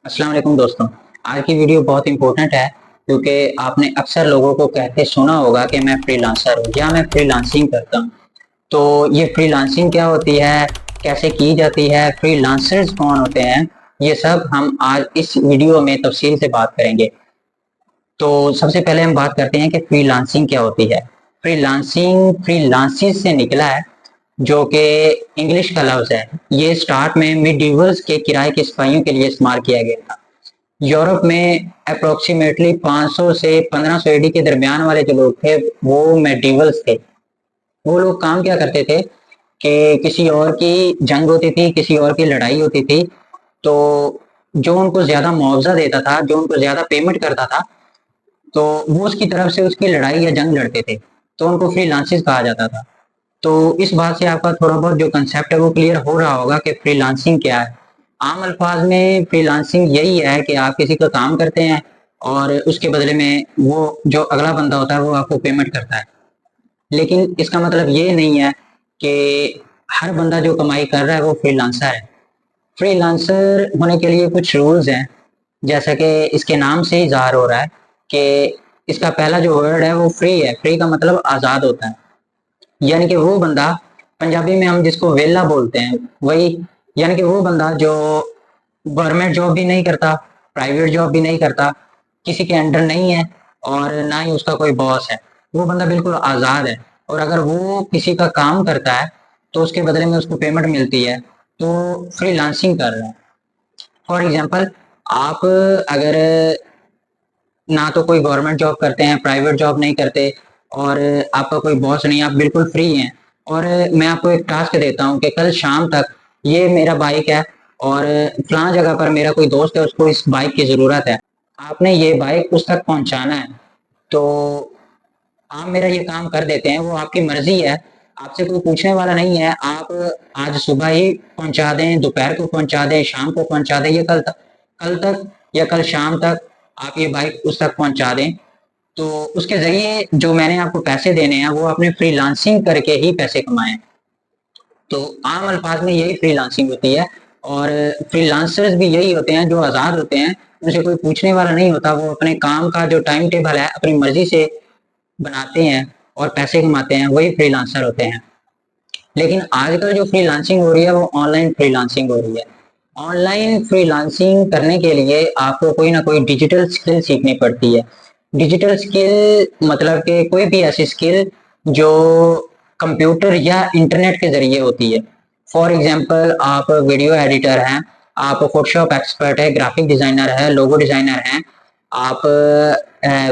अस्सलाम वालेकुम दोस्तों। आज की वीडियो बहुत इंपॉर्टेंट है क्योंकि आपने अक्सर लोगों को कहते सुना होगा कि मैं फ्रीलांसर हूँ या मैं फ्रीलांसिंग करता हूँ। तो ये फ्रीलांसिंग क्या होती है, कैसे की जाती है, फ्रीलांसर्स कौन होते हैं, ये सब हम आज इस वीडियो में तफसील से बात करेंगे। तो सबसे पहले हम बात करते हैं कि फ्रीलांसिंग क्या होती है। फ्रीलांसिंग फ्रीलांसिस से निकला है, जो कि इंग्लिश का लफ्ज है। ये स्टार्ट में मिडिवल्स के किराए के सिपाहियों के लिए इस्तेमाल किया गया था। यूरोप में अप्रोक्सीमेटली 500 से 1500 एडी के दरमियान वाले जो लोग थे वो मेडिवल्स थे। वो लोग काम क्या करते थे कि किसी और की जंग होती थी, किसी और की लड़ाई होती थी, तो जो उनको ज्यादा मुआवजा देता था, जो उनको ज्यादा पेमेंट करता था, तो वो उसकी तरफ से उसकी लड़ाई या जंग लड़ते थे। तो उनको फ्रीलांसिस कहा जाता था। तो इस बात से आपका थोड़ा बहुत जो कंसेप्ट है वो क्लियर हो रहा होगा कि फ्रीलांसिंग क्या है। आम अल्फाज में फ्रीलांसिंग यही है कि आप किसी का काम करते हैं और उसके बदले में वो जो अगला बंदा होता है वो आपको पेमेंट करता है। लेकिन इसका मतलब ये नहीं है कि हर बंदा जो कमाई कर रहा है वो फ्रीलांसर है। फ्रीलांसर होने के लिए कुछ रूल्स हैं, जैसा कि इसके नाम से ही ज़ाहिर हो रहा है कि इसका पहला जो वर्ड है वो फ्री है। फ्री का मतलब आज़ाद होता है, यानी कि वो बंदा, पंजाबी में हम जिसको वेला बोलते हैं वही, यानी कि वो बंदा जो गवर्नमेंट जॉब भी नहीं करता, प्राइवेट जॉब भी नहीं करता, किसी के अंडर नहीं है और ना ही उसका कोई बॉस है। वो बंदा बिल्कुल आज़ाद है और अगर वो किसी का काम करता है तो उसके बदले में उसको पेमेंट मिलती है, तो फ्रीलांसिंग कर रहा है। फॉर एग्जाम्पल, आप अगर ना तो कोई गवर्नमेंट जॉब करते हैं, प्राइवेट जॉब नहीं करते और आपका कोई बॉस नहीं, आप बिल्कुल फ्री हैं और मैं आपको एक टास्क देता हूँ कि कल शाम तक ये मेरा बाइक है और फलां जगह पर मेरा कोई दोस्त है, उसको इस बाइक की ज़रूरत है, आपने ये बाइक उस तक पहुंचाना है। तो आप मेरा ये काम कर देते हैं, वो आपकी मर्जी है, आपसे कोई पूछने वाला नहीं है। आप आज सुबह ही पहुंचा दें, दोपहर को पहुंचा दें, शाम को पहुंचा दें, या कल तक या कल शाम तक आप ये बाइक उस तक पहुंचा दें। तो उसके जरिए जो मैंने आपको पैसे देने हैं वो आपने फ्रीलांसिंग करके ही पैसे कमाए। तो आम अल्फाज में यही फ्रीलांसिंग होती है और फ्रीलांसर्स भी यही होते हैं जो आज़ाद होते हैं, उनसे कोई पूछने वाला नहीं होता। वो अपने काम का जो टाइम टेबल है अपनी मर्जी से बनाते हैं और पैसे कमाते हैं, वही फ्रीलांसर होते हैं। लेकिन आजकल जो फ्रीलांसिंग हो रही है वो ऑनलाइन फ्रीलांसिंग हो रही है। ऑनलाइन फ्रीलांसिंग करने के लिए आपको कोई ना कोई डिजिटल स्किल सीखनी पड़ती है। डिजिटल स्किल मतलब कि कोई भी ऐसी स्किल जो कंप्यूटर या इंटरनेट के जरिए होती है। फॉर एग्जांपल, आप वीडियो एडिटर हैं, आप फोटोशॉप एक्सपर्ट है, ग्राफिक डिजाइनर है, लोगो डिजाइनर हैं, आप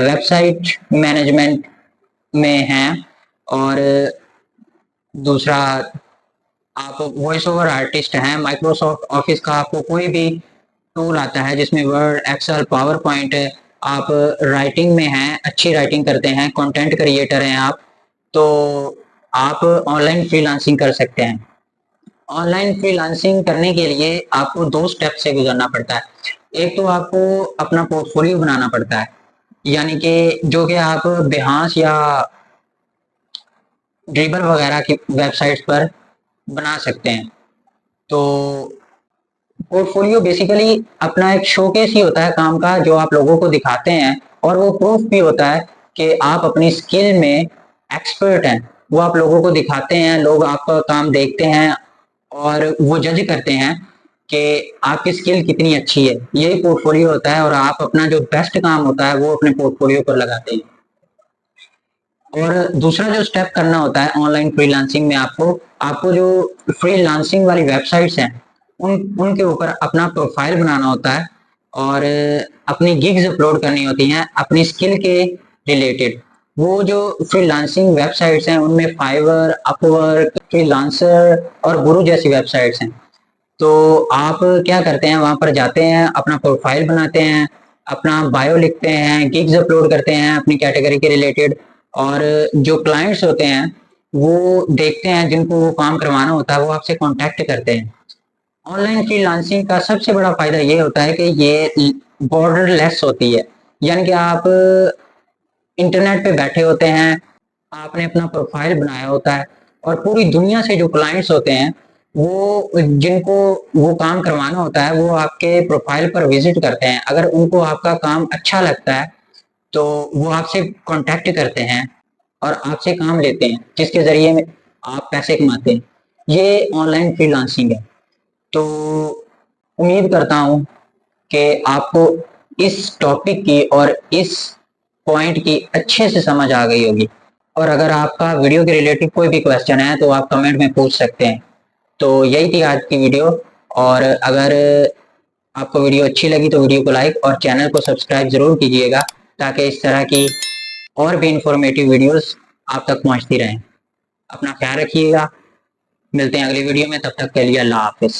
वेबसाइट मैनेजमेंट में हैं, और दूसरा आप वॉइस ओवर आर्टिस्ट हैं। माइक्रोसॉफ्ट ऑफिस का आपको कोई भी टूल आता है जिसमें वर्ड, एक्सेल, पावर पॉइंट है, आप राइटिंग में हैं, अच्छी राइटिंग करते हैं, कंटेंट क्रिएटर हैं आप, तो आप ऑनलाइन फ्रीलांसिंग कर सकते हैं। ऑनलाइन फ्रीलांसिंग करने के लिए आपको दो स्टेप से गुजरना पड़ता है। एक तो आपको अपना पोर्टफोलियो बनाना पड़ता है, यानी कि जो कि आप बेहास या ड्रिबल वगैरह की वेबसाइट्स पर बना सकते हैं। तो पोर्टफोलियो बेसिकली अपना एक शोकेस ही होता है काम का, जो आप लोगों को दिखाते हैं, और वो प्रूफ भी होता है कि आप अपनी स्किल में एक्सपर्ट हैं। वो आप लोगों को दिखाते हैं, लोग आपका काम देखते हैं और वो जज करते हैं कि आपकी स्किल कितनी अच्छी है। यही पोर्टफोलियो होता है और आप अपना जो बेस्ट काम होता है वो अपने पोर्टफोलियो पर लगाते हैं। और दूसरा जो स्टेप करना होता है ऑनलाइन फ्रीलांसिंग में, आपको आपको जो फ्रीलांसिंग वाली वेबसाइट्स हैं उन उनके ऊपर अपना प्रोफाइल बनाना होता है और अपनी गिग्स अपलोड करनी होती हैं अपनी स्किल के रिलेटेड। वो जो फ्रीलांसिंग वेबसाइट्स हैं उनमें फाइवर, अपवर्क, फ्रीलांसर और गुरु जैसी वेबसाइट्स हैं। तो आप क्या करते हैं, वहां पर जाते हैं, अपना प्रोफाइल बनाते हैं, अपना बायो लिखते हैं, गिग्स अपलोड करते हैं अपनी कैटेगरी के रिलेटेड, और जो क्लाइंट्स होते हैं वो देखते हैं, जिनको वो काम करवाना होता है वो आपसे कांटेक्ट करते हैं। ऑनलाइन फ्रीलांसिंग का सबसे बड़ा फायदा ये होता है कि ये बॉर्डर लेस होती है, यानी कि आप इंटरनेट पे बैठे होते हैं, आपने अपना प्रोफाइल बनाया होता है और पूरी दुनिया से जो क्लाइंट्स होते हैं वो जिनको वो काम करवाना होता है वो आपके प्रोफाइल पर विजिट करते हैं। अगर उनको आपका काम अच्छा लगता है तो वो आपसे कांटेक्ट करते हैं और आपसे काम लेते हैं, जिसके ज़रिए में आप पैसे कमाते हैं। ये ऑनलाइन फ्रीलांसिंग है। तो उम्मीद करता हूँ कि आपको इस टॉपिक की और इस पॉइंट की अच्छे से समझ आ गई होगी। और अगर आपका वीडियो के रिलेटेड कोई भी क्वेश्चन है तो आप कमेंट में पूछ सकते हैं। तो यही थी आज की वीडियो। और अगर आपको वीडियो अच्छी लगी तो वीडियो को लाइक और चैनल को सब्सक्राइब जरूर कीजिएगा, ताकि इस तरह की और भी इंफॉर्मेटिव वीडियोस आप तक पहुंचती रहें। अपना ख्याल रखिएगा। मिलते हैं अगली वीडियो में, तब तक के लिए अल्लाह हाफिज।